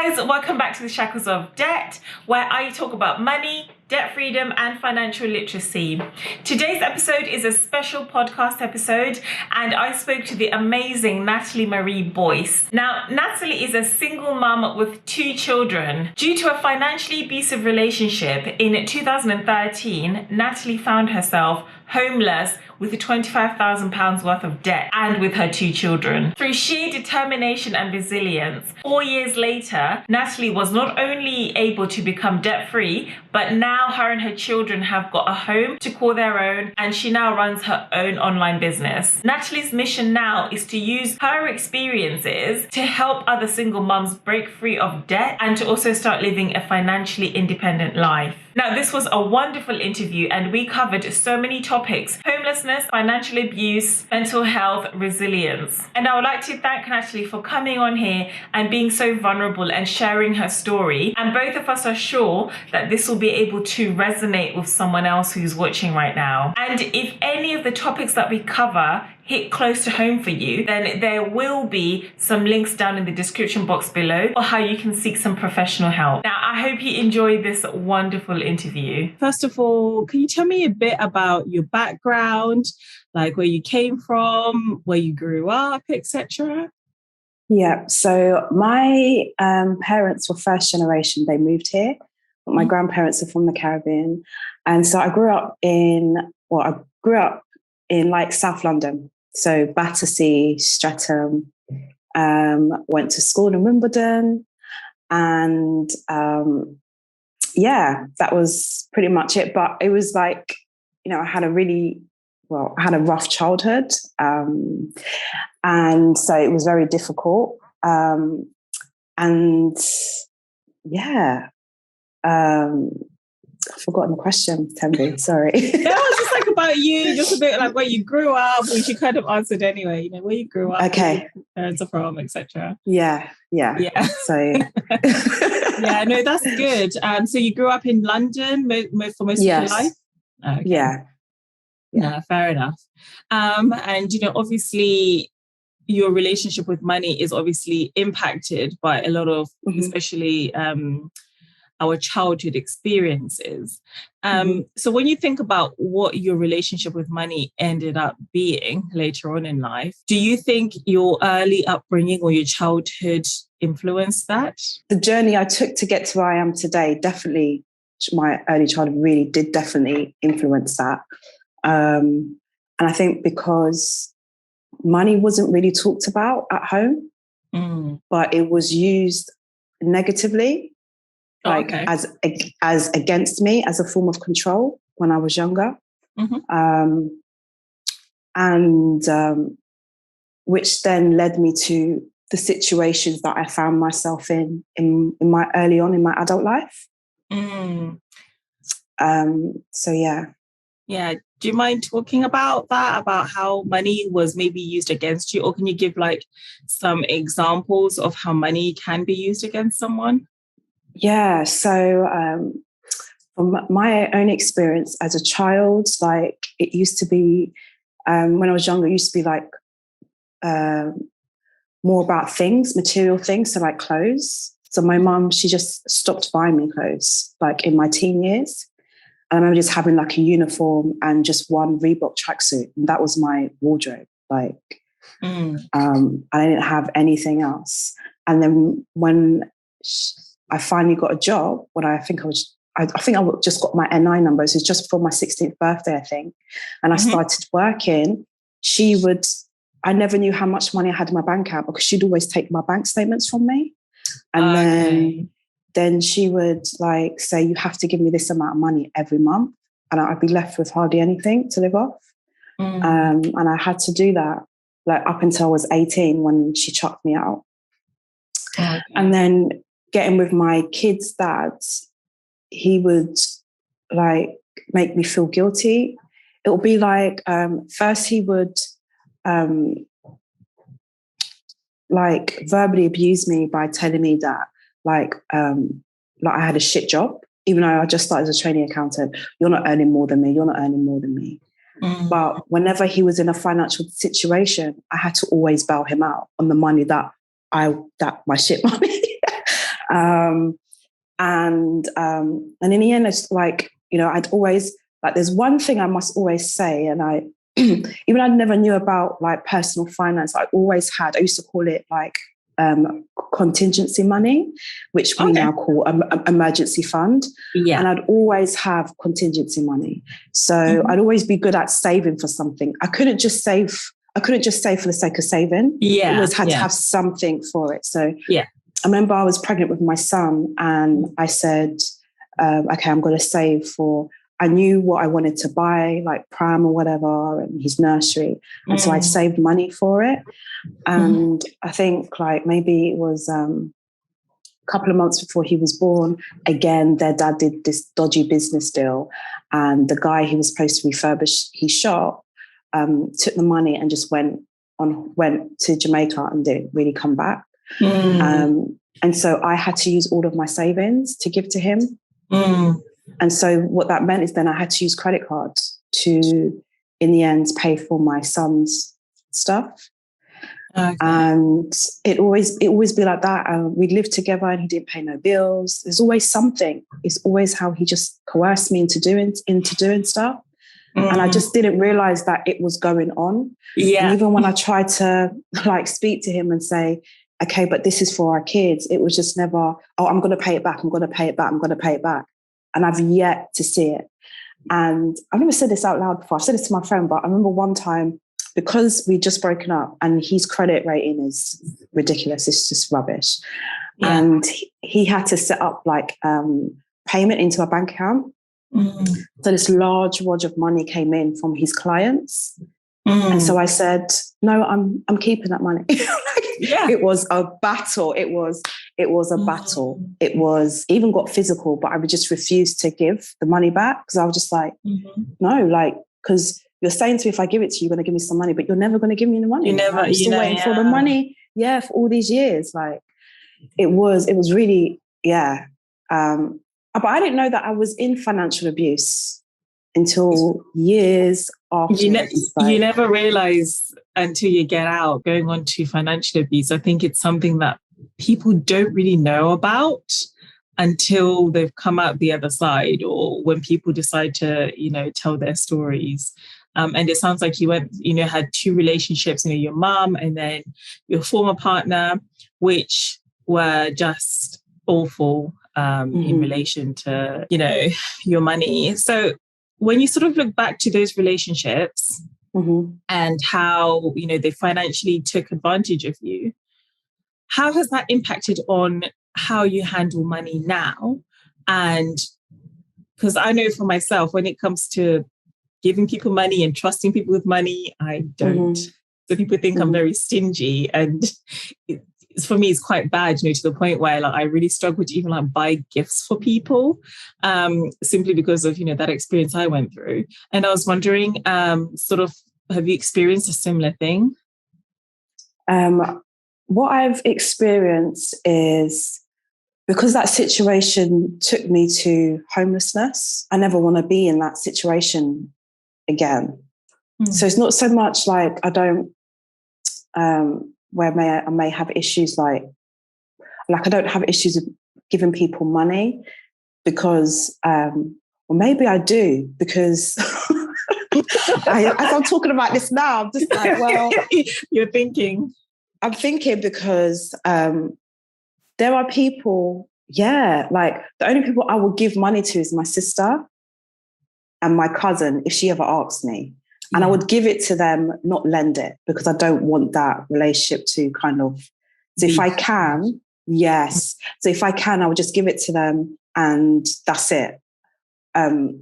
guys, welcome back to the Shackles of Debt, where I talk about money, debt freedom, and financial literacy. Today's episode is a special podcast episode, and I spoke to the amazing Natalye Marie Boyce. Now, Natalye is a single mum with 2 children. Due to a financially abusive relationship, in 2013, Natalye found herself homeless with £25,000 worth of debt and with her 2 children. Through sheer determination and resilience, 4 years later, Natalye was not only able to become debt-free, but now her and her children have got a home to call their own, and she now runs her own online business. Natalye's mission now is to use her experiences to help other single mums break free of debt and to also start living a financially independent life. Now, this was a wonderful interview, and we covered so many topics: homelessness, financial abuse, mental health, resilience. And I would like to thank Natalye for coming on here and being so vulnerable and sharing her story. And both of us are sure that this will be able to resonate with someone else who's watching right now. And if any of the topics that we cover hit close to home for you, then there will be some links down in the description box below for how you can seek some professional help. Now, I hope you enjoyed this wonderful interview. First of all, can you tell me a bit about your background, like where you came from, where you grew up, etc.? Yeah, so my parents were first generation. They moved here, but my grandparents are from the Caribbean. And so I grew up in like South London. So Battersea, Streatham, went to school in Wimbledon. And that was pretty much it. But it was like, I had a rough childhood. And so it was very difficult. I've forgotten the question, Tembi, sorry. That was just like about you, just a bit like where you grew up, which you kind of answered anyway, where you grew up, okay, where your parents are from, etc. Yeah. So yeah, no, that's good. So you grew up in London for most of your life? Okay. Yeah, fair enough. And obviously your relationship with money is obviously impacted by a lot of, especially our childhood experiences. So when you think about what your relationship with money ended up being later on in life, do you think your early upbringing or your childhood influenced that? The journey I took to get to where I am today, definitely, my early childhood really did definitely influence that. And I think because money wasn't really talked about at home, but it was used negatively. As against me, as a form of control when I was younger. Which then led me to the situations that I found myself in my early on in my adult life. Yeah. Do you mind talking about that, about how money was maybe used against you? Or can you give like some examples of how money can be used against someone? Yeah, so from my own experience as a child, like it used to be, when I was younger, it used to be like more about things, material things, so like clothes. So my mum, she just stopped buying me clothes, like in my teen years. And I remember just having like a uniform and just one Reebok tracksuit. And that was my wardrobe. Like, I didn't have anything else. And then when I finally got a job when I think I just got my NI number. So it's just before my 16th birthday, I think. And I started working. I never knew how much money I had in my bank account because she'd always take my bank statements from me. And then she would like say, you have to give me this amount of money every month. And I'd be left with hardly anything to live off. And I had to do that like up until I was 18 when she chucked me out. And then getting with my kid's dad, he would like make me feel guilty. It would be like, first he would like verbally abuse me by telling me that like I had a shit job, even though I just started as a trainee accountant. You're not earning more than me. You're not earning more than me. But whenever he was in a financial situation, I had to always bail him out on the money that my shit money. And in the end, it's like, I'd always, like, there's one thing I must always say, and I, even I never knew about like personal finance. I used to call it like contingency money, which we now call emergency fund. Yeah. And I'd always have contingency money. So I'd always be good at saving for something. I couldn't just save for the sake of saving. Yeah. I always had to have something for it. So yeah. I remember I was pregnant with my son and I said, okay, I'm going to save for, I knew what I wanted to buy, like pram or whatever, and his nursery. And so I'd saved money for it. And I think like maybe it was a couple of months before he was born, again, their dad did this dodgy business deal. And the guy who was supposed to refurbish his shop took the money and just went to Jamaica and didn't really come back. And so I had to use all of my savings to give to him. And so what that meant is then I had to use credit cards to, in the end, pay for my son's stuff. Okay. And it always be like that. We'd live together and he didn't pay no bills. There's always something. It's always how he just coerced me into doing stuff. And I just didn't realize that it was going on. Yeah. And even when I tried to like speak to him and say, okay, but this is for our kids, it was just never, oh, I'm going to pay it back. I'm going to pay it back. I'm going to pay it back. And I've yet to see it. And I've never said this out loud before. I've said this to my friend, but I remember one time, because we'd just broken up and his credit rating is ridiculous. It's just rubbish. Yeah. And he had to set up like payment into a bank account. So this large wad of money came in from his clients. And so I said, no, I'm keeping that money. It was a battle. It was a battle. It was even got physical, but I would just refuse to give the money back because I was just like, no, like, because you're saying to me, if I give it to you, you're going to give me some money, but you're never going to give me the money. I'm still waiting for the money. Yeah, for all these years. Like it was really, yeah. But I didn't know that I was in financial abuse until years after. You never realize until you get out going on to financial abuse. I think it's something that people don't really know about until they've come out the other side or when people decide to, tell their stories. And it sounds like you had two relationships, your mom and then your former partner, which were just awful in relation to, your money. So when you sort of look back to those relationships and how, they financially took advantage of you, how has that impacted on how you handle money now? And because I know for myself, when it comes to giving people money and trusting people with money, I don't. So people think I'm very stingy, and for me, it's quite bad, to the point where like I really struggle to even buy gifts for people, simply because of that experience I went through. And I was wondering, have you experienced a similar thing? What I've experienced is, because that situation took me to homelessness, I never want to be in that situation again. So it's not so much like I don't, where I may have issues like I don't have issues with giving people money because, well, maybe I do because as I'm talking about this now, I'm just like, well, I'm thinking because there are people, like the only people I will give money to is my sister and my cousin if she ever asks me. And I would give it to them, not lend it, because I don't want that relationship to kind of... So if I can, yes. So if I can, I would just give it to them and that's it. But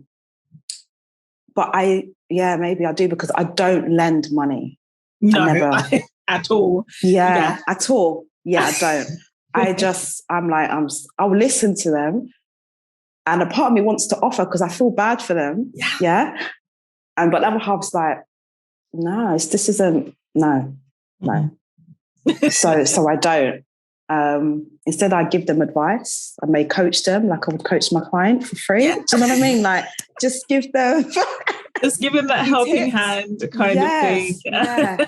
maybe I do because I don't lend money. No, I never... at all. Yeah, at all. Yeah, I don't. I'll listen to them. And a part of me wants to offer because I feel bad for them. Yeah. But the other half's like, no, this isn't, no. So I don't. Instead, I give them advice. I may coach them like I would coach my client for free. Yeah. Do you know what I mean? Like, just give them... Just give them that helping hand kind of thing. Yes.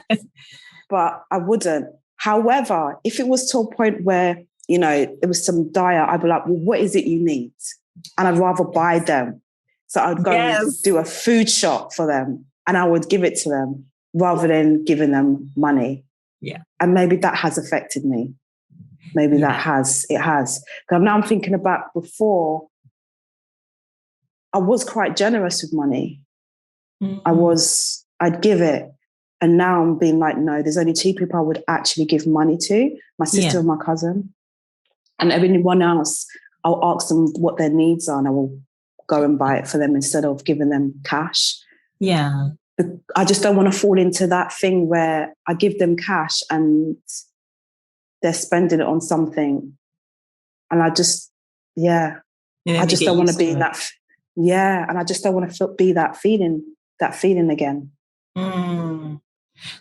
But I wouldn't. However, if it was to a point where you know, it was some diet, I'd be like, well, what is it you need? And I'd rather buy them. So I'd go and do a food shop for them and I would give it to them rather than giving them money. Yeah. And maybe that has affected me. Maybe it has. Because now I'm thinking about before, I was quite generous with money. I'd give it. And now I'm being like, no, there's only two people I would actually give money to, my sister and my cousin. And everyone else, I'll ask them what their needs are and I will go and buy it for them instead of giving them cash. Yeah. I just don't want to fall into that thing where I give them cash and they're spending it on something. And I just, I just don't want to be in that. Yeah. And I just don't want to be that feeling again.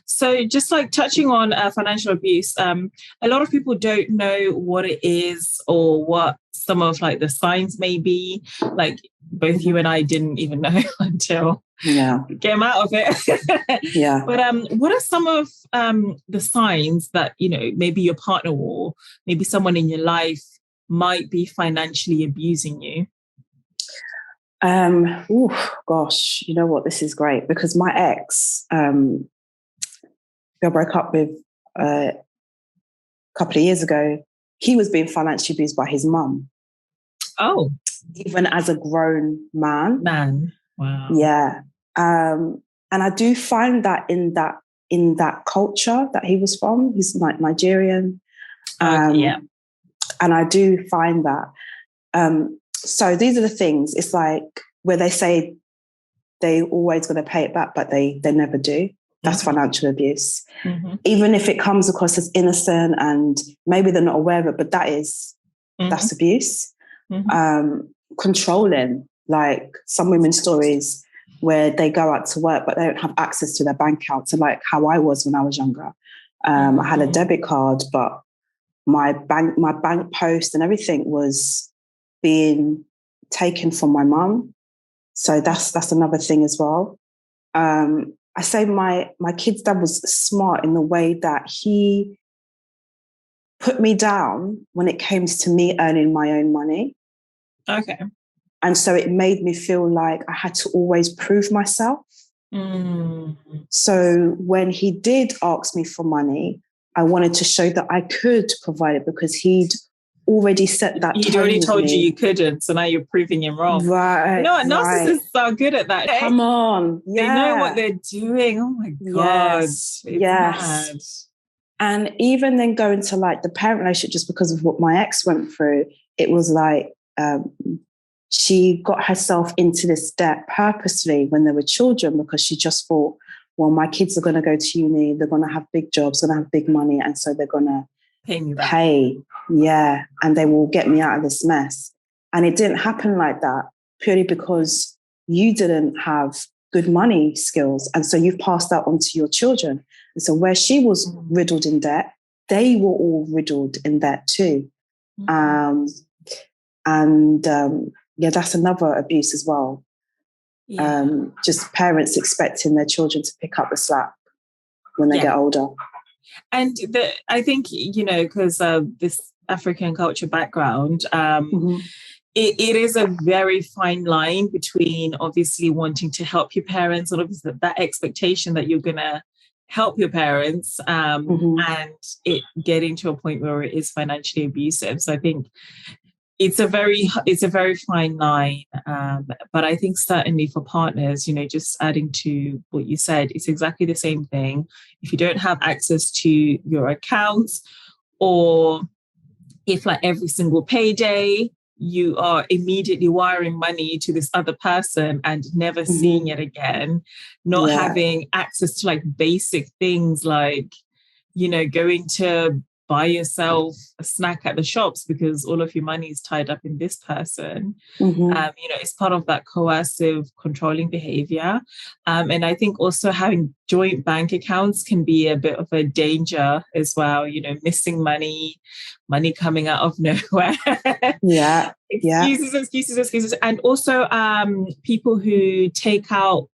So just like touching on financial abuse, a lot of people don't know what it is or what some of like the signs may be. Like both you and I didn't even know until we came out of it. But what are some of the signs that, you know, maybe your partner or maybe someone in your life might be financially abusing you? Gosh, you know what? This is great because my ex, I broke up with a couple of years ago. He was being financially abused by his mum. Oh, even as a grown man. Wow. Yeah, and I do find that in that culture that he was from. He's like Nigerian. And I do find that. So these are the things. It's like where they say they always going to pay it back, but they never do. That's financial abuse. Even if it comes across as innocent and maybe they're not aware of it, but that's abuse. Controlling, like some women's stories where they go out to work, but they don't have access to their bank account. So like how I was when I was younger. I had a debit card, but my bank post and everything was being taken from my mum. So that's another thing as well. I say my kid's dad was smart in the way that he put me down when it came to me earning my own money. Okay. And so it made me feel like I had to always prove myself. So when he did ask me for money, I wanted to show that I could provide it because he'd already set that tone. He'd already told you couldn't, so now you're proving him wrong. Right. You know what? Narcissists are good at that. Come on. They know what they're doing. Oh my God. It's mad. And even then going to like the parent relationship, just because of what my ex went through, it was like she got herself into this debt purposely when they were children because she just thought, well, my kids are going to go to uni, they're going to have big jobs, going to have big money, and so they're going to pay. Yeah, and they will get me out of this mess. And it didn't happen like that purely because you didn't have good money skills. And so you've passed that on to your children. And so where she was riddled in debt, they were all riddled in debt too. That's another abuse as well. Just parents expecting their children to pick up the slack when they get older. And I think, you know, because this African culture background, it is a very fine line between obviously wanting to help your parents and obviously that expectation that you're going to help your parents and it getting to a point where it is financially abusive. So I think it's a very fine line. But I think certainly for partners, you know, just adding to what you said, it's exactly the same thing. If you don't have access to your accounts, or if like every single payday you are immediately wiring money to this other person and never seeing it again, not having access to like basic things like, you know, going to buy yourself a snack at the shops because all of your money is tied up in this person. You know, it's part of that coercive, controlling behavior. And I think also having joint bank accounts can be a bit of a danger as well, you know, missing money coming out of nowhere. Excuses. And also people who take out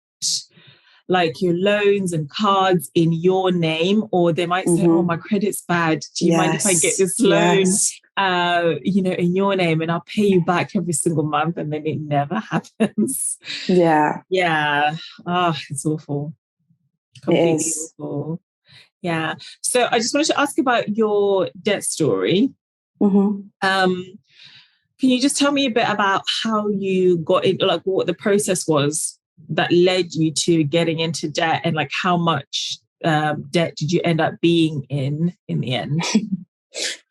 like your loans and cards in your name, or they might say, oh, my credit's bad. Do you mind if I get this loan in your name, and I'll pay you back every single month, and then it never happens. Yeah. Yeah. Oh, it's awful. It Completely is. awful. Yeah. So I just wanted to ask about your debt story. Mm-hmm. Can you just tell me a bit about how you got in, like what the process was that led you to getting into debt, and like how much debt did you end up being in the end?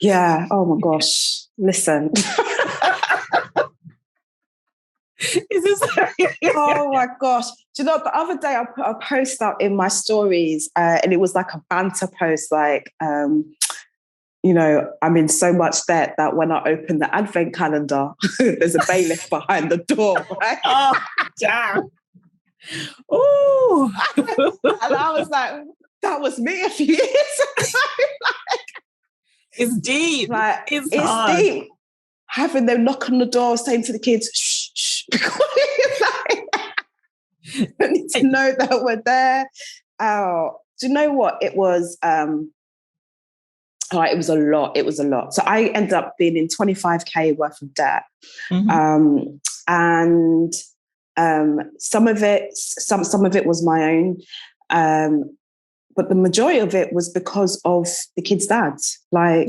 Yeah. Oh my gosh. Listen. Is this Oh my gosh. Do you know, the other day I put a post up in my stories and it was like a banter post, like, I'm in so much debt that when I open the advent calendar, there's a bailiff behind the door, right? Oh, damn. Oh. And I was like, that was me a few years ago. It's deep. Like, it's hard. Deep. Having them knock on the door, saying to the kids, shh, shh, because I need to know that we're there. Oh, do you know what? It was it was a lot. It was a lot. So I ended up being in 25K worth of debt. Mm-hmm. And some of it was my own. But the majority of it was because of the kids' dads. Like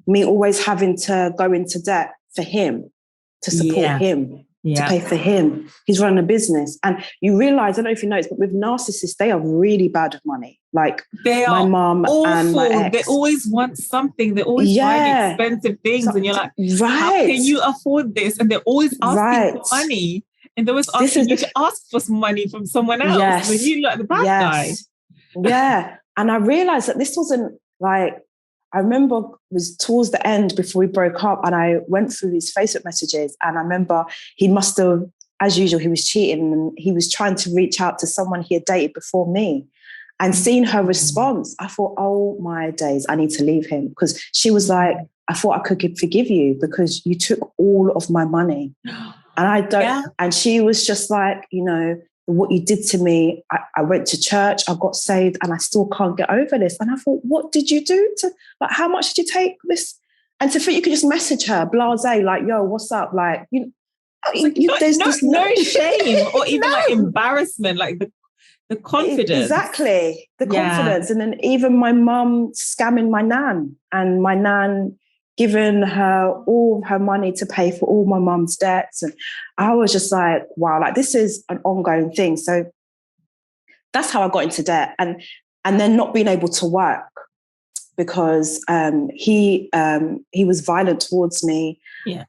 me always having to go into debt for him, to support him, to pay for him. He's running a business. And you realize, I don't know if you know, but with narcissists, they are really bad with money. Like my mum and my ex. They always want something. They're always buying expensive things. And you're like, how can you afford this? And they're always asking for money. And they're always asking you to ask for some money from someone else. Yes. And you like the bad guy. Yeah. And I realized that this wasn't like, I remember it was towards the end before we broke up, and I went through his Facebook messages, and I remember he must have, as usual, he was cheating and he was trying to reach out to someone he had dated before me. And seeing her response, I thought, oh my days, I need to leave him. Because she was like, I thought I could forgive you because you took all of my money. And I don't, and she was just like, what you did to me, I went to church, I got saved, and I still can't get over this. And I thought, what did you do like, how much did you take this? And to think you could just message her, blasé, like, yo, what's up? Like, there's no shame or even like embarrassment, like the confidence. Exactly, the confidence. And then even my mum scamming my nan, and my nan given her all her money to pay for all my mum's debts. And I was just like, wow, like this is an ongoing thing. So that's how I got into debt. And then not being able to work because he was violent towards me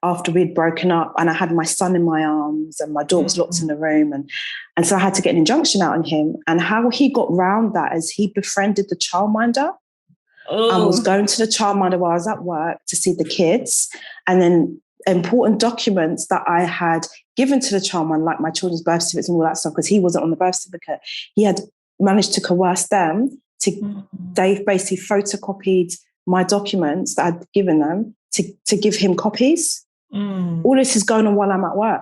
after we'd broken up, and I had my son in my arms and my daughter was locked in the room. And so I had to get an injunction out on him. And how he got round that is he befriended the childminder. I was going to the childminder while I was at work to see the kids, and then important documents that I had given to the childminder, like my children's birth certificates and all that stuff, because he wasn't on the birth certificate. He had managed to coerce them to, they basically photocopied my documents that I'd given them to give him copies. All this is going on while I'm at work.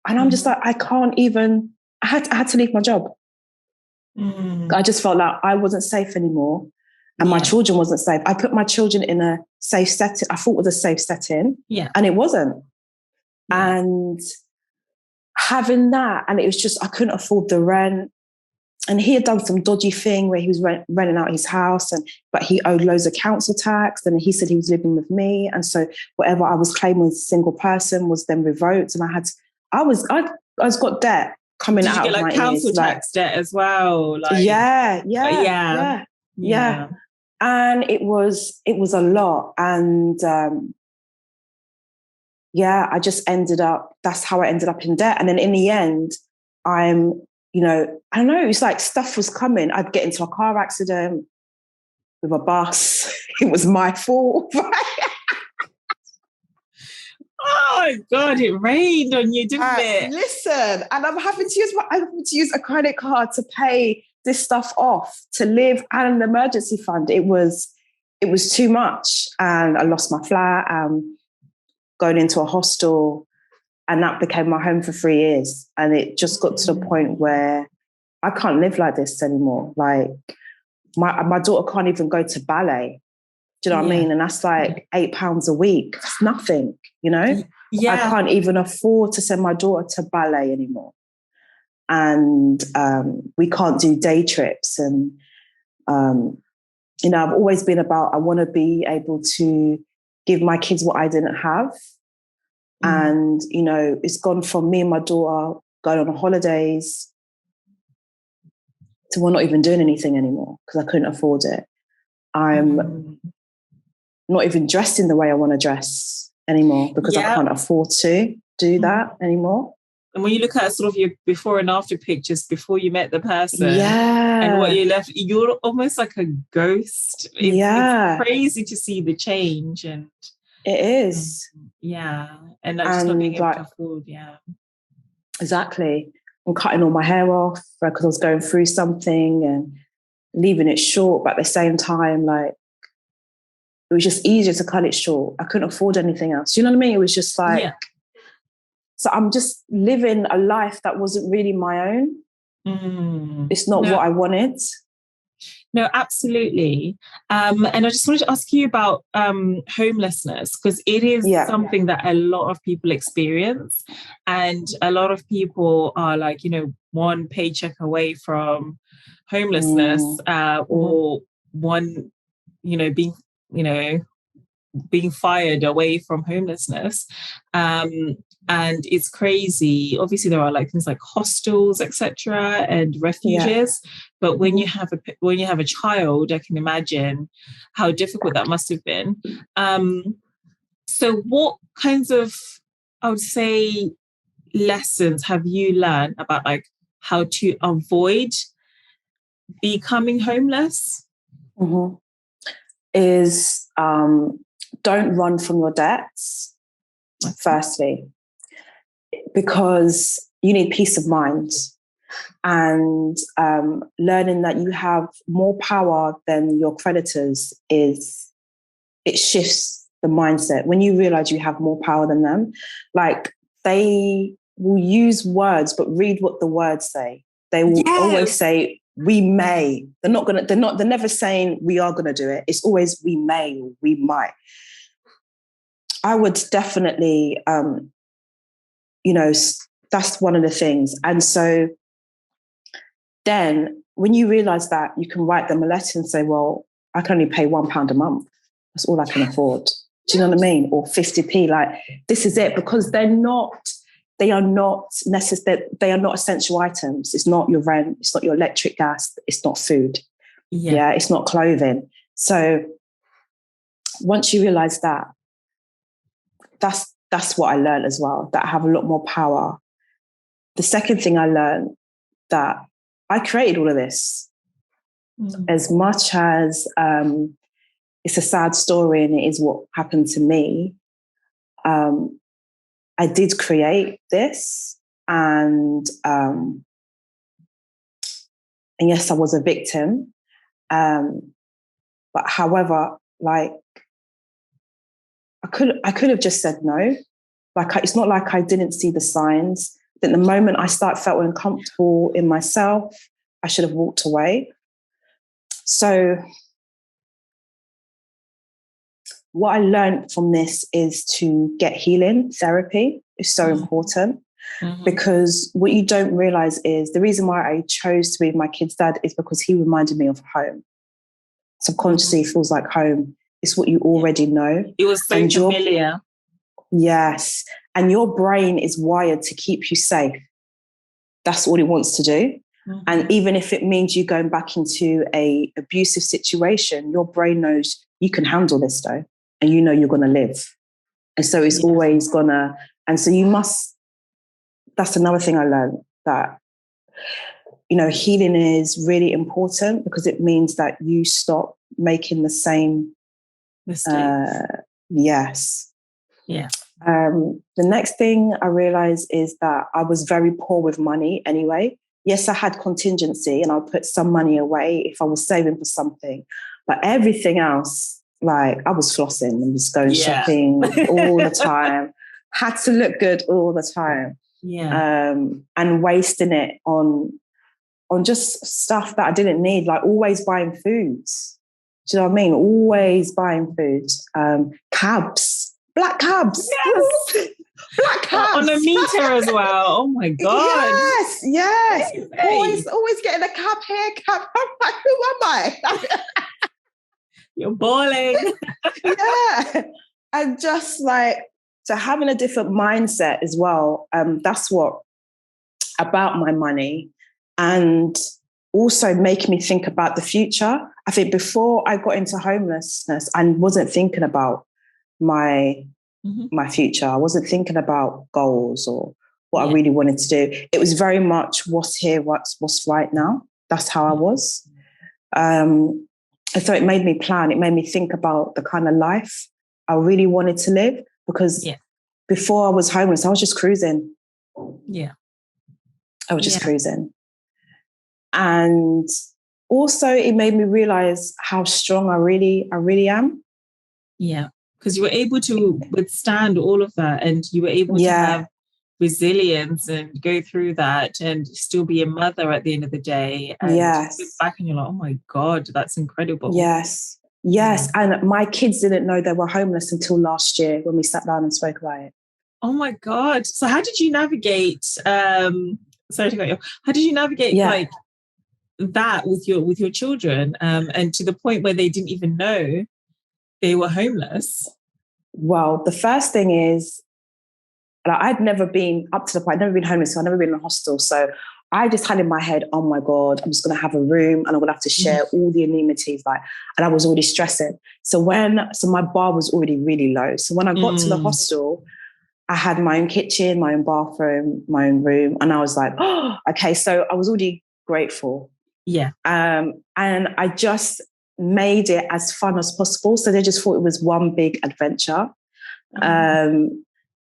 And I'm just like, I can't even, I had to leave my job. I just felt like I wasn't safe anymore. And my children wasn't safe. I put my children in a safe setting. I thought it was a safe setting. And it wasn't. And having that, and it was just, I couldn't afford the rent. And he had done some dodgy thing where he was renting out his house, but he owed loads of council tax. And he said he was living with me. And so whatever I was claiming as a single person was then revoked. And I got debt coming out of my ears. Did you get like council tax debt as well? Like, yeah. And it was a lot. And I just that's how I ended up in debt. And then in the end, I don't know, it's like stuff was coming. I'd get into a car accident with a bus. It was my fault. Oh my God, it rained on you, didn't it? Listen, and I'm having to use a credit card to pay this stuff off, to live, and an emergency fund. It was too much. And I lost my flat, going into a hostel, and that became my home for 3 years. And it just got to the point where I can't live like this anymore. Like my daughter can't even go to ballet Do you know what I Yeah. mean? And that's like £8 a week. It's nothing, you know? Yeah. I can't even afford to send my daughter to ballet anymore. And we can't do day trips. And, you know, I've always been about, I want to be able to give my kids what I didn't have. And, you know, it's gone from me and my daughter going on holidays to we're not even doing anything anymore because I couldn't afford it. I'm not even dressed in the way I want to dress anymore because I can't afford to do that anymore. And when you look at sort of your before and after pictures before you met the person and what you left, you're almost like a ghost. It's crazy to see the change. And it is. And like just not being able to afford. Exactly. I'm cutting all my hair off because I was going through something and leaving it short, but at the same time, like, it was just easier to cut it short. I couldn't afford anything else. Do you know what I mean? It was just like, so I'm just living a life that wasn't really my own. It's not what I wanted. No, absolutely. And I just wanted to ask you about homelessness, because it is something that a lot of people experience. And a lot of people are like, you know, one paycheck away from homelessness or one, you know, being fired away from homelessness. And it's crazy. Obviously, there are like things like hostels, etc., and refuges. But when you have a child, I can imagine how difficult that must have been. So, what kinds of, I would say, lessons have you learned about like how to avoid becoming homeless? Is don't run from your debts. Firstly, because you need peace of mind, and learning that you have more power than your creditors it shifts the mindset. When you realize you have more power than them, like they will use words, but read what the words say. They will always say, we may. They're never saying we are going to do it. It's always we may or we might. I would definitely, you know, that's one of the things. And so then when you realize that, you can write them a letter and say, well, I can only pay £1 a month. That's all I can afford. Do you know what I mean? Or 50p, like this is it, because they are not essential items. It's not your rent. It's not your electric, gas. It's not food. It's not clothing. So once you realize that, that's what I learned as well, that I have a lot more power. The second thing I learned, that I created all of this. As much as it's a sad story and it is what happened to me, I did create this, and yes, I was a victim. But however, like I could have just said no. Like it's not like I didn't see the signs. That the moment I felt uncomfortable in myself, I should have walked away. So what I learned from this is to get healing. Therapy is so important, because what you don't realize is the reason why I chose to be my kid's dad is because he reminded me of home. Subconsciously, it feels like home. It's what you already know. It was so familiar. Yes. And your brain is wired to keep you safe. That's what it wants to do. And even if it means you going back into a abusive situation, your brain knows you can handle this though. And you know you're going to live. And so it's always going to, and so you must, that's another thing I learned, that, you know, healing is really important because it means that you stop making the same mistakes. Yes. Yeah. The next thing I realized is that I was very poor with money anyway. Yes, I had contingency and I'll put some money away if I was saving for something. But everything else, like I was flossing and just going shopping all the time. Had to look good all the time. Yeah. And wasting it on just stuff that I didn't need, like always buying foods. Do you know what I mean? Always buying food. Cabs, black cabs. Yes. Black cabs. On a meter as well. Oh my God. Yes. Hey. Always getting a cab here, cab. I'm like, who am I? You're balling. Yeah. And just like, so having a different mindset as well. That's what about my money, and also making me think about the future. I think before I got into homelessness, I wasn't thinking about my future. I wasn't thinking about goals or what I really wanted to do. It was very much what's here, what's right now. That's how I was. And so it made me plan. It made me think about the kind of life I really wanted to live, because before I was homeless, I was just cruising. Yeah. I was just cruising. And also it made me realize how strong I really am. Yeah. Because you were able to withstand all of that, and you were able to have resilience and go through that and still be a mother at the end of the day. And you look back and you're like, oh my God, that's incredible. Yes. And my kids didn't know they were homeless until last year when we sat down and spoke about it. Oh my God. So how did you navigate, sorry to cut you off, how did you navigate like that with your children, and to the point where they didn't even know they were homeless? Well, the first thing is, I'd never been up to the point, I'd never been homeless, so I'd never been in a hostel. So I just had in my head, oh my God, I'm just going to have a room and I'm going to have to share all the amenities. And I was already stressing. So my bar was already really low. So when I got to the hostel, I had my own kitchen, my own bathroom, my own room. And I was like, oh, okay. So I was already grateful. Yeah. And I just made it as fun as possible. So they just thought it was one big adventure.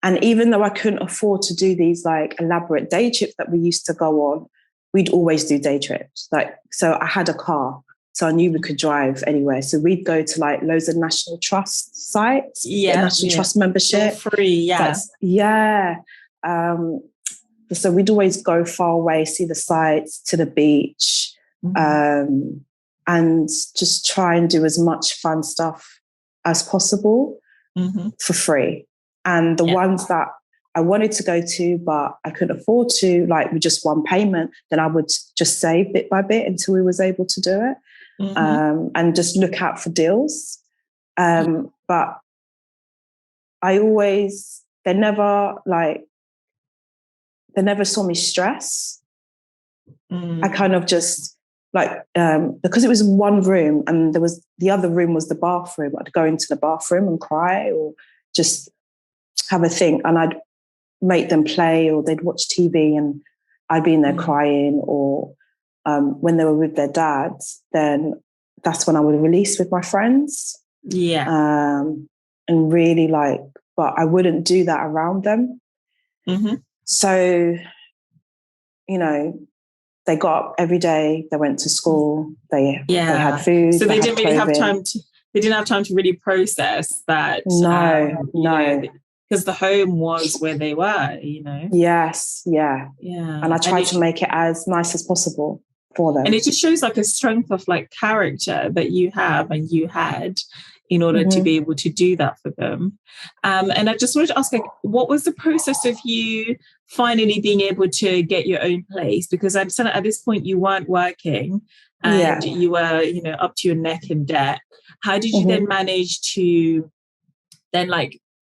And even though I couldn't afford to do these like elaborate day trips that we used to go on, we'd always do day trips. So I had a car, so I knew we could drive anywhere. So we'd go to like loads of National Trust sites, National Trust membership. For free, so we'd always go far away, see the sites, to the beach, and just try and do as much fun stuff as possible for free. And the ones that I wanted to go to, but I couldn't afford to, like with just one payment, then I would just save bit by bit until we was able to do it, and just look out for deals. But they never saw me stress. I kind of just because it was one room and the other room was the bathroom. I'd go into the bathroom and cry or just have a think, and I'd make them play, or they'd watch TV and I'd be in there crying, or when they were with their dads, then that's when I would release with my friends. And really but I wouldn't do that around them. So, they got up every day, they went to school, they had food. So they didn't really have time they didn't have time to really process that. No. Because the home was where they were, Yes, yeah. And I tried to make it as nice as possible for them. And it just shows like a strength of like character that you have and you had in order to be able to do that for them. And I just wanted to ask, what was the process of you finally being able to get your own place? Because I understand at this point you weren't working and you were, up to your neck in debt. How did you then manage to then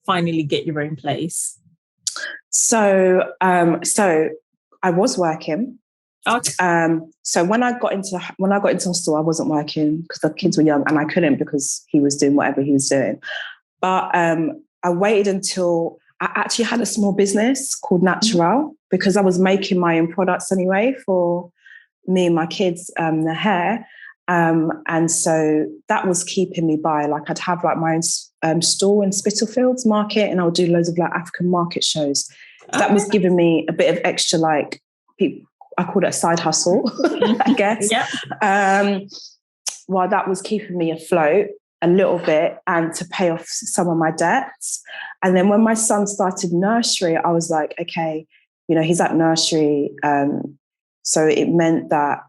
finally get your own place? So I was working. Okay. So when I got into hostel, I wasn't working because the kids were young, and I couldn't because he was doing whatever he was doing. But I waited until I actually had a small business called Natalye, because I was making my own products anyway for me and my kids, the hair. And so that was keeping me by. I'd have my own store in Spitalfields Market, and I would do loads of African market shows. So that was giving me a bit of extra people. I called it a side hustle, I guess. While that was keeping me afloat a little bit and to pay off some of my debts. And then when my son started nursery, I was like, okay, he's at nursery. So it meant that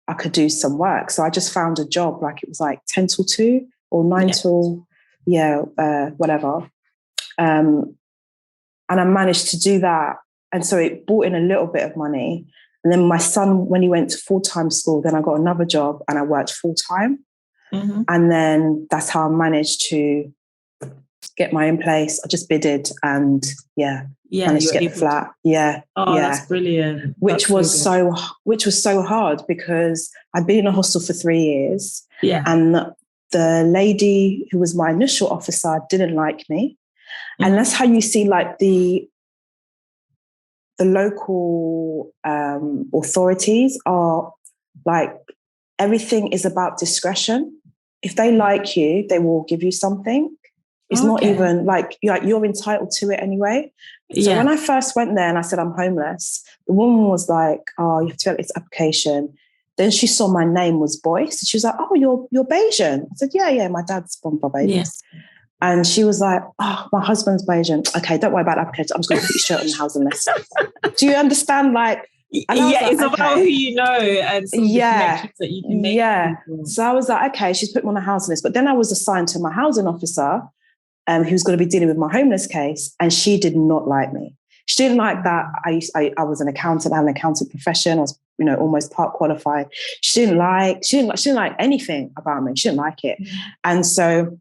I could do some work. So I just found a job, like it was like 10 till 2 or 9 till, whatever. And I managed to do that. And so it brought in a little bit of money. And then my son, when he went to full-time school, then I got another job and I worked full-time. Mm-hmm. And then that's how I managed to get my own place. I just bidded and managed to get the flat. That's brilliant. Which was so hard because I'd been in a hostel for 3 years. Yeah. And the lady who was my initial officer didn't like me. Mm-hmm. And that's how you see like the local authorities are like, everything is about discretion. If they like you, they will give you something. It's not even like you're entitled to it anyway. So when I first went there and I said, I'm homeless, the woman was like, oh, you have to fill out this application. Then she saw my name was Boyce. She was like, oh, you're Bayesian. I said, yeah, my dad's from Barbados. Yes. And she was like, oh, my husband's Bayesian. Okay, don't worry about the application. I'm just going to put you straight on the housing list. Do you understand? Like, it's about who you know and some of the connections that you can make. Yeah. So I was like, okay, she's put me on the housing list. But then I was assigned to my housing officer, who's going to be dealing with my homeless case. And she did not like me. She didn't like that. I was an accountant. I had an accountant profession. I was, almost part qualified. She didn't like anything about me. She didn't like it. Mm-hmm. And so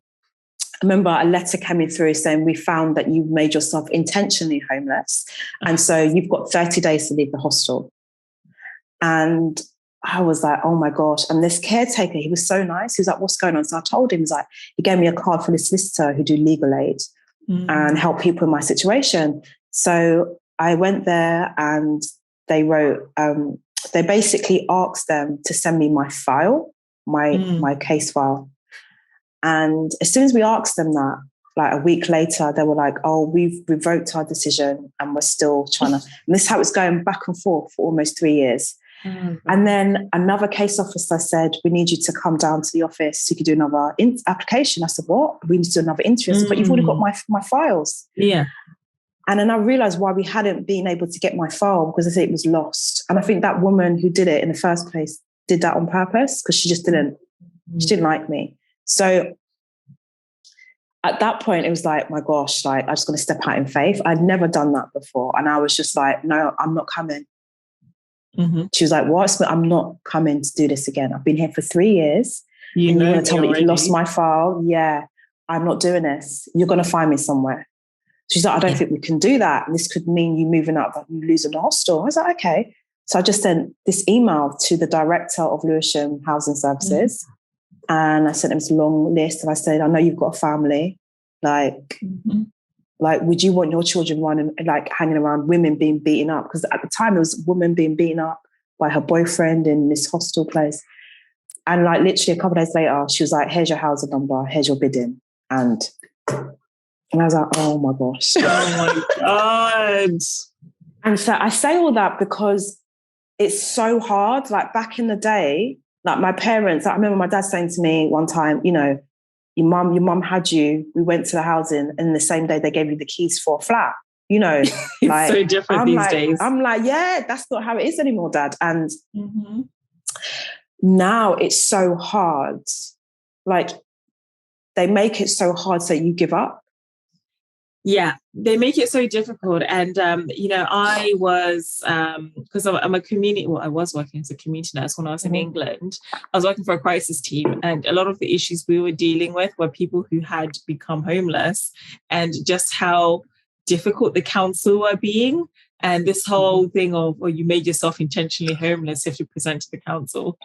I remember a letter coming through saying, we found that you made yourself intentionally homeless. And so you've got 30 days to leave the hostel. And I was like, oh my gosh. And this caretaker, he was so nice. He was like, what's going on? So I told him, he gave me a card for the solicitor who do legal aid and help people in my situation. So I went there and they wrote, they basically asked them to send me my file, my case file. And as soon as we asked them that, like a week later, they were like, oh, we've revoked our decision and we're still trying to, and this is how it's going back and forth for almost 3 years. Mm-hmm. And then another case officer said, we need you to come down to the office so you could do another application. I said, what? We need to do another interview. I said, but you've already got my files. Yeah. And then I realized why we hadn't been able to get my file, because I said it was lost. And I think that woman who did it in the first place did that on purpose because she just didn't like me. So at that point, it was like, my gosh, like, I'm just going to step out in faith. I'd never done that before. And I was just like, no, I'm not coming. Mm-hmm. She was like, what? I'm not coming to do this again. I've been here for 3 years. You want to tell me you've lost my file? Yeah, I'm not doing this. You're going to find me somewhere. She's like, I don't think we can do that. And this could mean you moving up, like you losing the hostel. I was like, okay. So I just sent this email to the director of Lewisham Housing Services. Mm-hmm. And I sent him this long list. And I said, I know you've got a family. Like, would you want your children running, like hanging around women being beaten up? Because at the time it was a woman being beaten up by her boyfriend in this hostel place. And like literally a couple of days later, she was like, here's your housing number, here's your bidding. And I was like, oh my gosh. Oh my God. And so I say all that because it's so hard. Like back in the day, like my parents, I remember my dad saying to me one time, your mum had you, we went to the housing and the same day they gave you the keys for a flat, It's like, so different these days. I'm like, yeah, that's not how it is anymore, Dad. And now it's so hard. Like they make it so hard so you give up. Yeah, they make it so difficult. And, I was, because I'm a community, I was working as a community nurse when I was in England. I was working for a crisis team. And a lot of the issues we were dealing with were people who had become homeless and just how difficult the council were being. And this whole thing of, you made yourself intentionally homeless if you present to the council,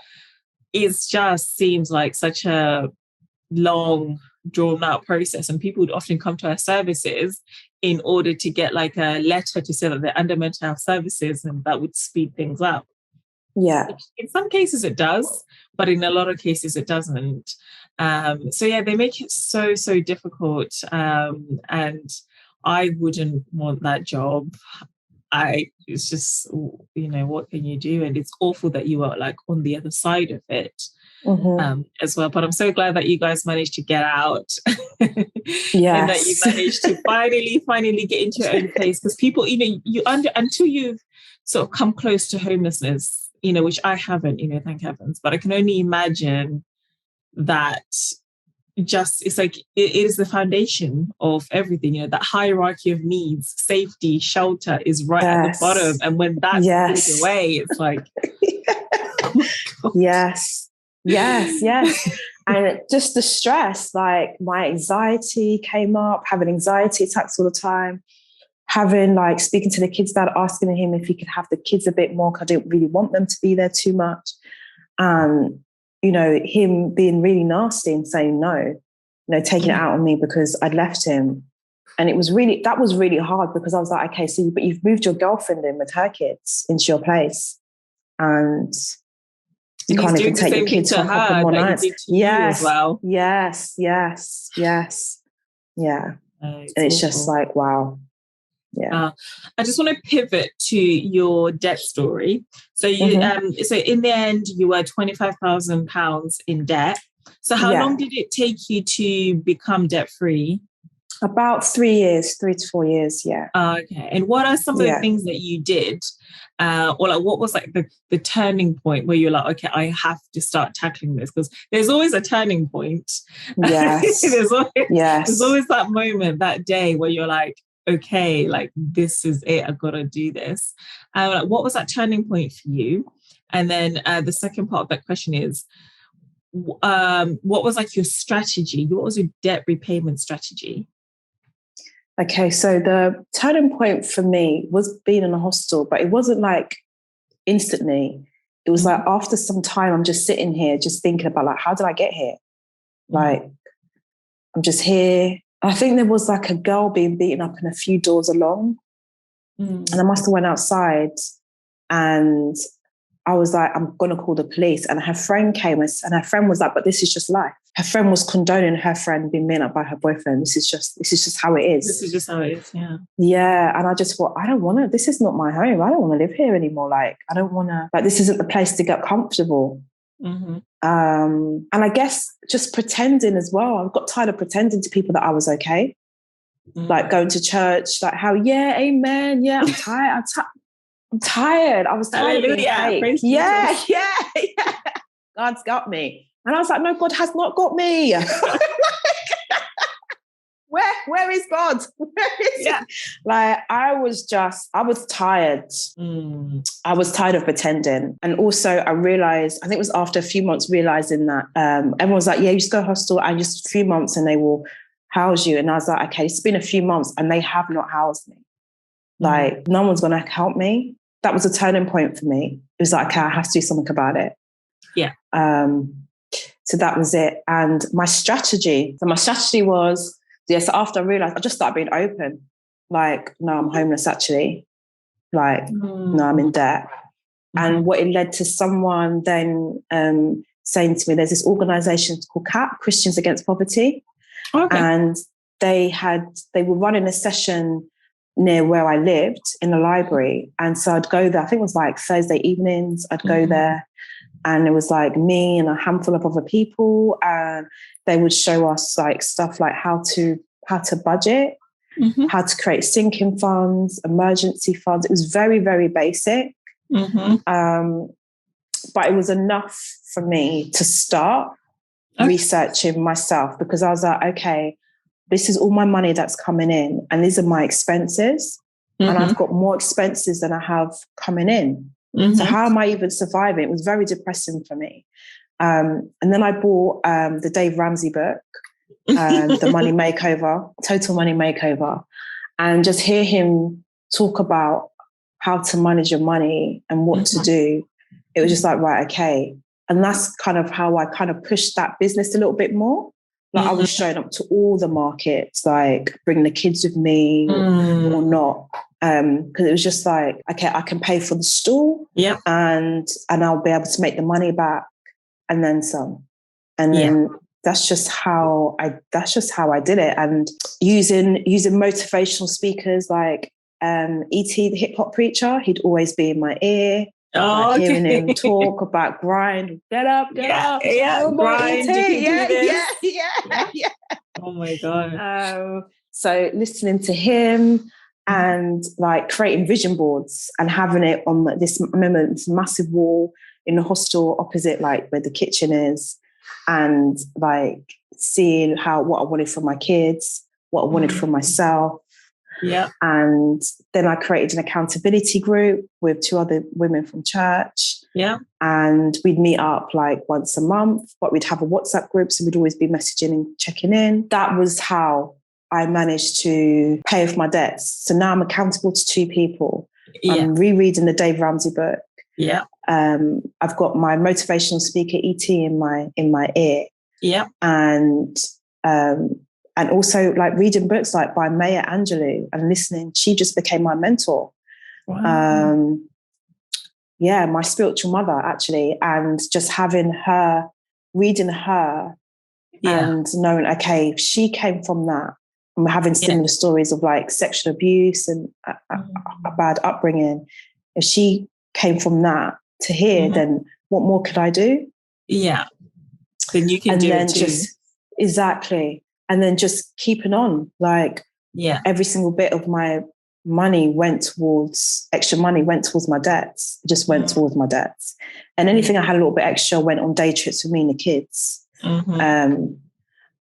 seems like such a long, drawn out process, and people would often come to our services in order to get like a letter to say that they're under mental health services, and that would speed things up. Yeah, in some cases it does, but in a lot of cases it doesn't. They make it so difficult, and I wouldn't want that job. It's just, what can you do? And it's awful that you are like on the other side of it. As well, but I'm so glad that you guys managed to get out. Yes. And that you managed to finally get into your own place, because people, until you've sort of come close to homelessness, which I haven't, thank heavens, but I can only imagine that it's like it is the foundation of everything, that hierarchy of needs. Safety, shelter is right at the bottom, and when that's pulled away, it's like oh yes and just the stress, like my anxiety came up, having anxiety attacks all the time, having like speaking to the kids dad, asking him if he could have the kids a bit more because I didn't really want them to be there too much. And him being really nasty and saying no, taking it out on me because I'd left him. And that was really hard because I was like, okay, so but you've moved your girlfriend in with her kids into your place, and you can't even take your kids for a couple more nights. Yes, well. yes. Yeah. And it's just like, wow. Yeah. I just want to pivot to your debt story. So you, so in the end, you were £25,000 in debt. So how long did it take you to become debt free? About 3 to 4 years. Yeah. Okay. And what are some of the things that you did, or like what was like the turning point where you're like, okay, I have to start tackling this? Because there's always a turning point. Yes. There's always that moment, that day where you're like, okay, like this is it, I've got to do this. What was that turning point for you? And then the second part of that question is, what was like your strategy? What was your debt repayment strategy? Okay, so the turning point for me was being in a hostel, but it wasn't like instantly. It was like after some time, I'm just sitting here, just thinking about like, how did I get here? Like, I'm just here. I think there was like a girl being beaten up in a few doors along. And I must have went outside and I was like, I'm going to call the police. And her friend came and her friend was like, but this is just life. Her friend was condoning her friend being beaten up by her boyfriend. This is just how it is. This is just how it is, yeah. Yeah. And I just thought, I don't want to, this is not my home. I don't want to live here anymore. Like, I don't want to, like, this isn't the place to get comfortable. And I guess just pretending as well. I got tired of pretending to people that I was okay. Like going to church, like how, yeah, amen. Yeah, I'm tired. I'm tired. I was tired of being fake. Yeah. God's got me. And I was like, no, God has not got me. Where is God? Where is he? Like, I was tired. I was tired of pretending. And also I realized, I think it was after a few months realizing that everyone was like, yeah, you just go hostel and just a few months and they will house you. And I was like, okay, it's been a few months and they have not housed me. Like, no one's going to help me. That was a turning point for me. It was like, okay, I have to do something about it. Yeah. So that was it. And my strategy was, so after I realized, I just started being open. Like, no, I'm homeless actually. Like, no, I'm in debt. And what it led to someone then saying to me, there's this organization called CAP, Christians Against Poverty. Okay. And they were running a session near where I lived in the library. And so I'd go there, I think it was like Thursday evenings, I'd go there. And it was like me and a handful of other people. And they would show us like stuff like how to budget, how to create sinking funds, emergency funds. It was very, very basic. But it was enough for me to start researching myself, because I was like, okay, this is all my money that's coming in and these are my expenses. And I've got more expenses than I have coming in. So how am I even surviving? It was very depressing for me. And then I bought the Dave Ramsey book, The Money Makeover, Total Money Makeover, and just hear him talk about how to manage your money and what to do. It was just like, right, okay. And that's kind of how I kind of pushed that business a little bit more. Like I was showing up to all the markets, like bringing the kids with me or not. Because it was just like, okay, I can pay for the stall, and I'll be able to make the money back and then some. And then that's just how I did it. And using motivational speakers like E.T., the hip hop preacher, he'd always be in my ear. Hearing him talk about grind, get up, grind, Oh my God. So listening to him, and like creating vision boards and having it on this, I remember this massive wall in the hostel opposite, like where the kitchen is, and like seeing what I wanted for my kids, what I wanted for myself. Yeah. And then I created an accountability group with 2 other women from church. Yeah. And we'd meet up like once a month, but we'd have a WhatsApp group. So we'd always be messaging and checking in. That was how I managed to pay off my debts. So now I'm accountable to 2 people. Yeah. I'm rereading the Dave Ramsey book. Yeah. I've got my motivational speaker ET in my ear. Yeah. And also like reading books like by Maya Angelou and listening. She just became my mentor. Wow. My spiritual mother actually, and just having her, reading her and knowing, okay, she came from that. And we're having similar stories of like sexual abuse and a bad upbringing. If she came from that to here, then what more could I do? Yeah. Then you can do it too. Exactly. And then just keeping on, like every single bit of my money extra money went towards my debts. It just went towards my debts. And anything I had a little bit extra went on day trips with me and the kids.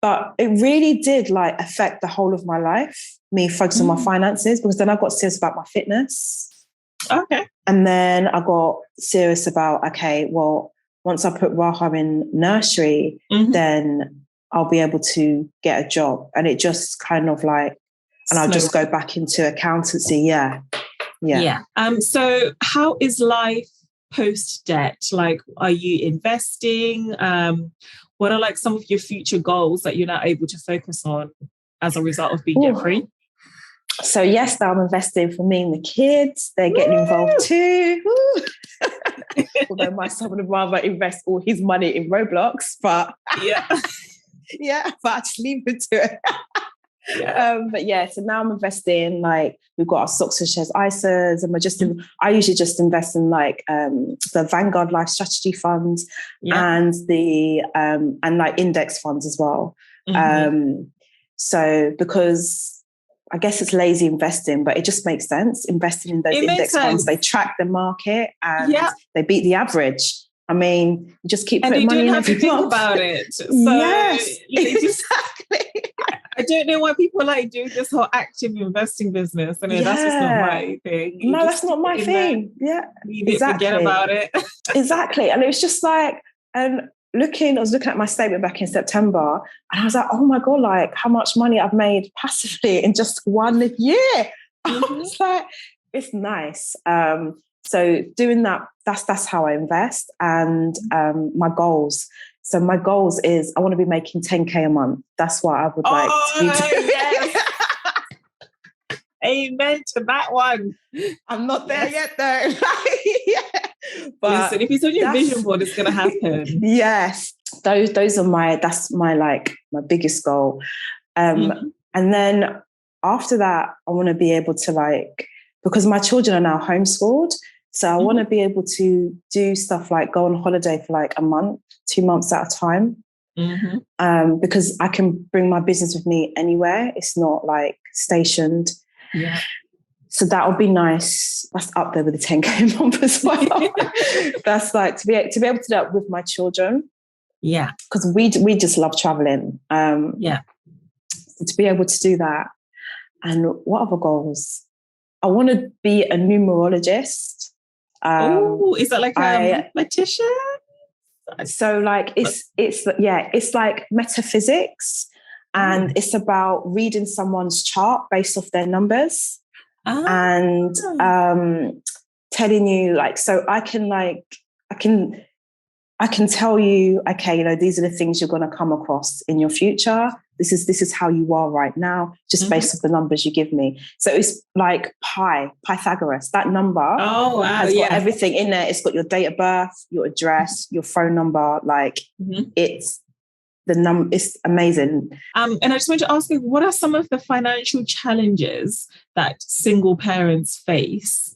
But it really did like affect the whole of my life, me focusing on my finances, because then I got serious about my fitness. Okay. And then I got serious about, okay, well, once I put Raha in nursery, then I'll be able to get a job. And it just kind of like, and I'll just go back into accountancy. Yeah. So how is life post-debt? Like, are you investing? What are like some of your future goals that you're now able to focus on as a result of being debt-free? So yes, now I'm investing for me and the kids. They're getting involved too. Although my son would rather invest all his money in Roblox, but but I just leave it to it. So now I'm investing, like we've got our stocks and shares ISAs, and I usually just invest in like the Vanguard Life Strategy funds and the and like index funds as well. So because I guess it's lazy investing, but it just makes sense. Investing in those index funds, they track the market and they beat the average. I mean, you just keep putting money in every month. And you don't have to think about it. So yes, exactly. I don't know why people like do this whole active investing business. I mean, that's just not my thing. No, that's not my thing. Forget about it. Exactly. And it was just like, I was looking at my statement back in September and I was like, oh my God, like how much money I've made passively in just 1 year. I was like, it's nice. So doing that, that's how I invest. And my goals. So my goals is I want to be making 10K a month. That's what I would like to be doing. Yes. Amen to that one. I'm not there yet though. But listen, if it's on your vision board, it's gonna happen. Yes. Those are that's my biggest goal. And then after that, I want to be able to because my children are now homeschooled. So I want to be able to do stuff like go on holiday for like a month, 2 months at a time. Because I can bring my business with me anywhere. It's not like stationed. Yeah. So that would be nice. That's up there with the 10K a month as well. That's like to be able to do that with my children. Yeah. Because we just love traveling. So to be able to do that. And what other goals? I want to be a numerologist. Is that like a mathematician? So like it's like metaphysics, and it's about reading someone's chart based off their numbers and telling you so I can tell you, okay, these are the things you're going to come across in your future. This is how you are right now, just based off the numbers you give me. So it's like Pythagoras. That number has got everything in there. It's got your date of birth, your address, your phone number. It's the number. It's amazing. And I just want to ask you, what are some of the financial challenges that single parents face?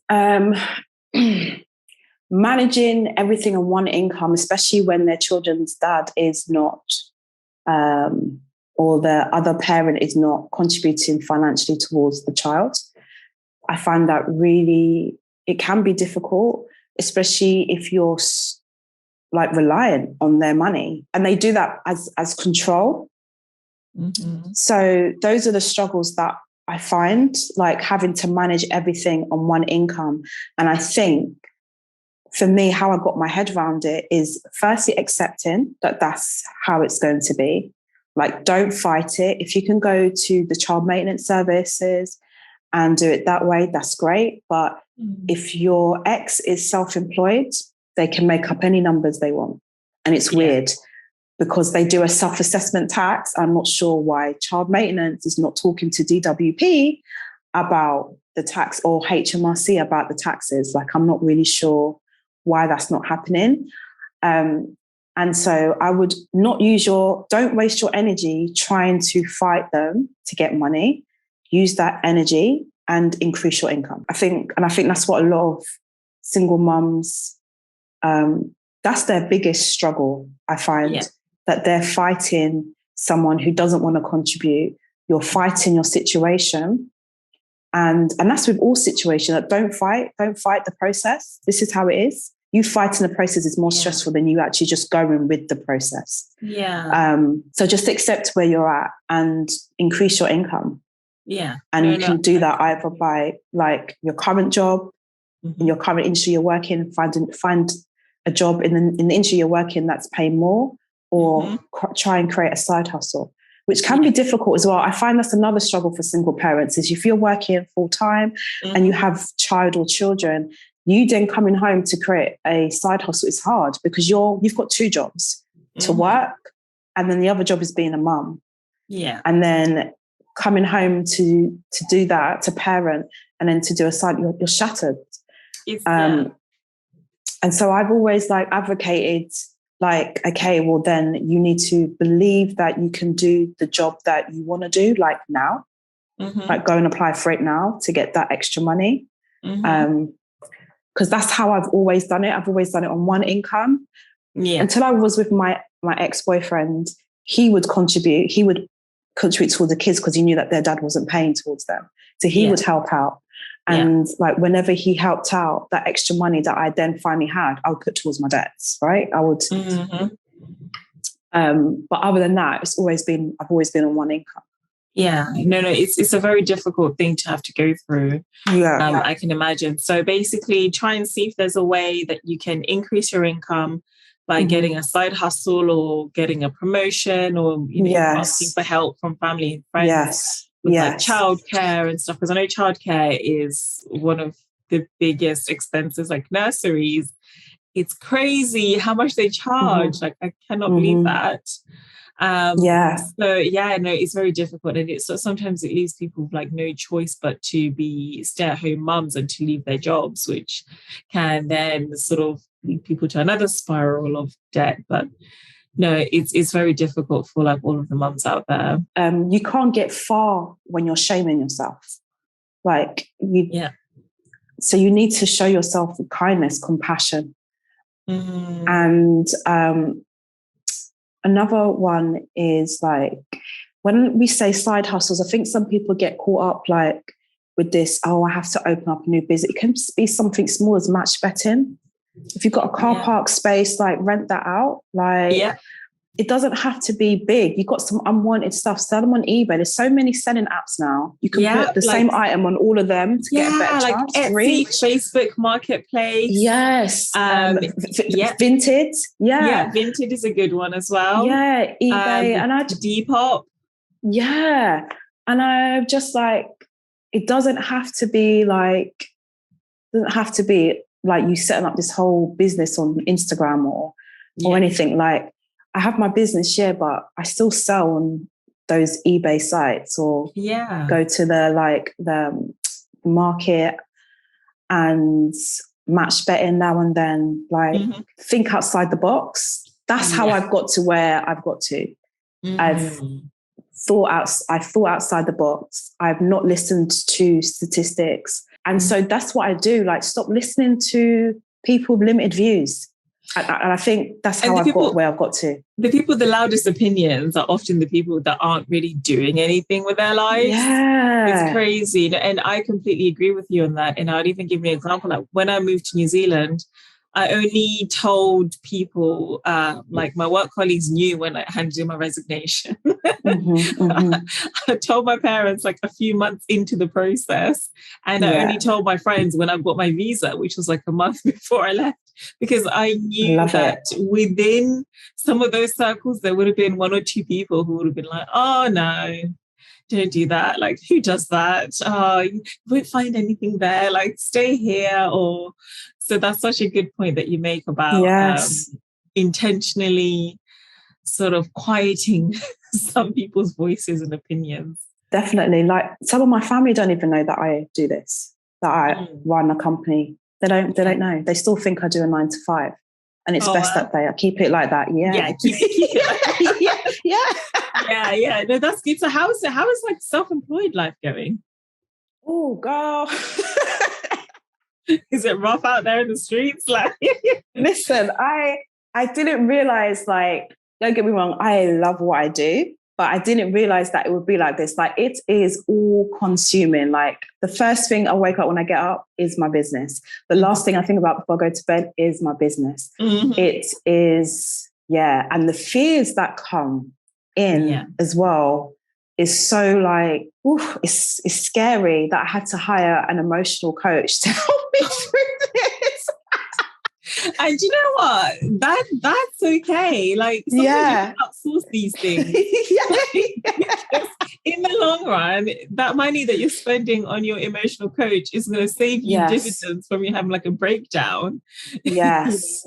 Managing everything on one income, especially when their children's dad is not, or the other parent is not contributing financially towards the child. I find that really, it can be difficult, especially if you're like reliant on their money. And they do that as control. Mm-hmm. So those are the struggles that I find, like having to manage everything on one income. And I think for me, how I got my head around it is firstly accepting that that's how it's going to be. Like, don't fight it. If you can go to the child maintenance services and do it that way, that's great. But if your ex is self-employed, they can make up any numbers they want. And it's weird because they do a self-assessment tax. I'm not sure why child maintenance is not talking to DWP about the tax, or HMRC about the taxes. Like, I'm not really sure why that's not happening. And so I would not don't waste your energy trying to fight them to get money. Use that energy and increase your income. I think that's what a lot of single mums, that's their biggest struggle. I find that they're fighting someone who doesn't want to contribute. You're fighting your situation. And that's with all situations. Like, don't fight the process. This is how it is. You fighting the process is more stressful than you actually just going with the process. Yeah. So just accept where you're at and increase your income. Yeah. And you can do that either by like your current job, in your current industry you're working, find a job in the industry you're working that's paying more, or try and create a side hustle, which can be difficult as well. I find that's another struggle for single parents, is if you're working full time and you have child or children, you then coming home to create a side hustle is hard because you've got two jobs to work, and then the other job is being a mum. Yeah. And then coming home to do that, to parent, and then to do a side, you're shattered. And so I've always like advocated, like, okay, well then you need to believe that you can do the job that you want to do, like now, like go and apply for it now to get that extra money. Because that's how I've always done it. I've always done it on one income. Yeah. Until I was with my ex-boyfriend, he would contribute towards the kids because he knew that their dad wasn't paying towards them. So he would help out. And like whenever he helped out, that extra money that I then finally had, I would put towards my debts, right? I would. But other than that, I've always been on one income. Yeah, no, it's a very difficult thing to have to go through. Yeah. I can imagine. So basically try and see if there's a way that you can increase your income by getting a side hustle or getting a promotion, or asking for help from family and friends with like childcare and stuff. Because I know childcare is one of the biggest expenses, like nurseries. It's crazy how much they charge. Like, I cannot believe that. So it's very difficult, and it's sometimes it leaves people with like no choice but to be stay-at-home mums and to leave their jobs, which can then sort of lead people to another spiral of debt. But no, it's very difficult for like all of the mums out there. You can't get far when you're shaming yourself. Like so you need to show yourself kindness, compassion. And another one is like, when we say side hustles, I think some people get caught up like with this, I have to open up a new business. It can be something small as match betting. If you've got a car park space, like rent that out. Like it doesn't have to be big. You've got some unwanted stuff, sell them on eBay. There's so many selling apps now. You can put the same item on all of them to get a better chance. Etsy, reach. Facebook Marketplace. Yes. Vinted. Yeah, Vinted is a good one as well. Yeah, eBay. And Depop. Yeah. And I'm just like, it doesn't have to be like you setting up this whole business on Instagram or anything. Like, I have my business, but I still sell on those eBay sites, or go to the market and match betting now and then. Like, think outside the box. That's how I've got to where I've got to. I've thought outside the box. I've not listened to statistics. And so that's what I do. Like, stop listening to people with limited views. And I think that's And how the I've people- got where I've got to. The people with the loudest opinions are often the people that aren't really doing anything with their lives. Yeah. It's crazy. And I completely agree with you on that. And I'd even give you an example. Like when I moved to New Zealand, I only told people, like my work colleagues knew when I handed in my resignation. I told my parents like a few months into the process. And I only told my friends when I got my visa, which was like a month before I left, because I knew that within some of those circles, there would have been one or two people who would have been like, oh no, don't do that. Like, who does that? Oh, you won't find anything there. Like, stay here. Or so that's such a good point that you make about intentionally sort of quieting some people's voices and opinions. Definitely. Like some of my family don't even know that I do this, that I run a company. They don't know. They still think I do a 9 to 5. And it's best that they keep it like that. Yeah. Keep it. Yeah. No, that's good. So how is like self-employed life going? Oh, girl. Is it rough out there in the streets? Like, listen, I didn't realize, like, don't get me wrong, I love what I do, but I didn't realize that it would be like this. Like, it is all consuming. Like, the first thing I wake up when I get up is my business. The last thing I think about before I go to bed is my business. It is, and the fears that come in as well is so like, it's scary that I had to hire an emotional coach to help me through this. And you know what? That's okay. Like, sometimes you outsource these things. Because in the long run, that money that you're spending on your emotional coach is going to save you dividends from you having like a breakdown. Yes.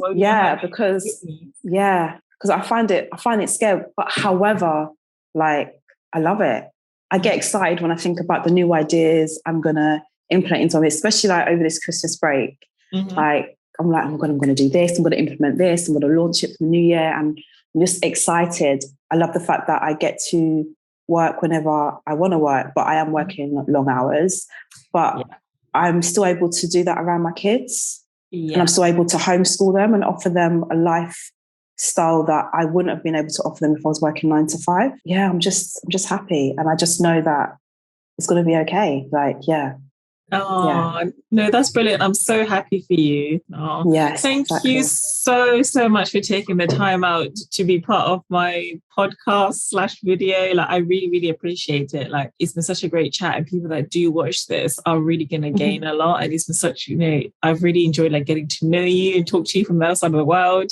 Because I find it scary. But however, like, I love it. I get excited when I think about the new ideas I'm going to implement into it, especially like over this Christmas break. Like, I'm going to do this. I'm going to implement this. I'm going to launch it for the new year. And I'm just excited. I love the fact that I get to work whenever I want to work, but I am working long hours. But I'm still able to do that around my kids. And I'm still able to homeschool them and offer them a lifestyle that I wouldn't have been able to offer them if I was working 9 to 5. Yeah, I'm just happy. And I just know that it's going to be okay. Like, no, that's brilliant. I'm so happy for you. Yes, thank you so much for taking the time out to be part of my podcast/video. Like, I really, really appreciate it. Like, it's been such a great chat, and people that do watch this are really going to gain a lot. And it's been such, I've really enjoyed like getting to know you and talk to you from the other side of the world.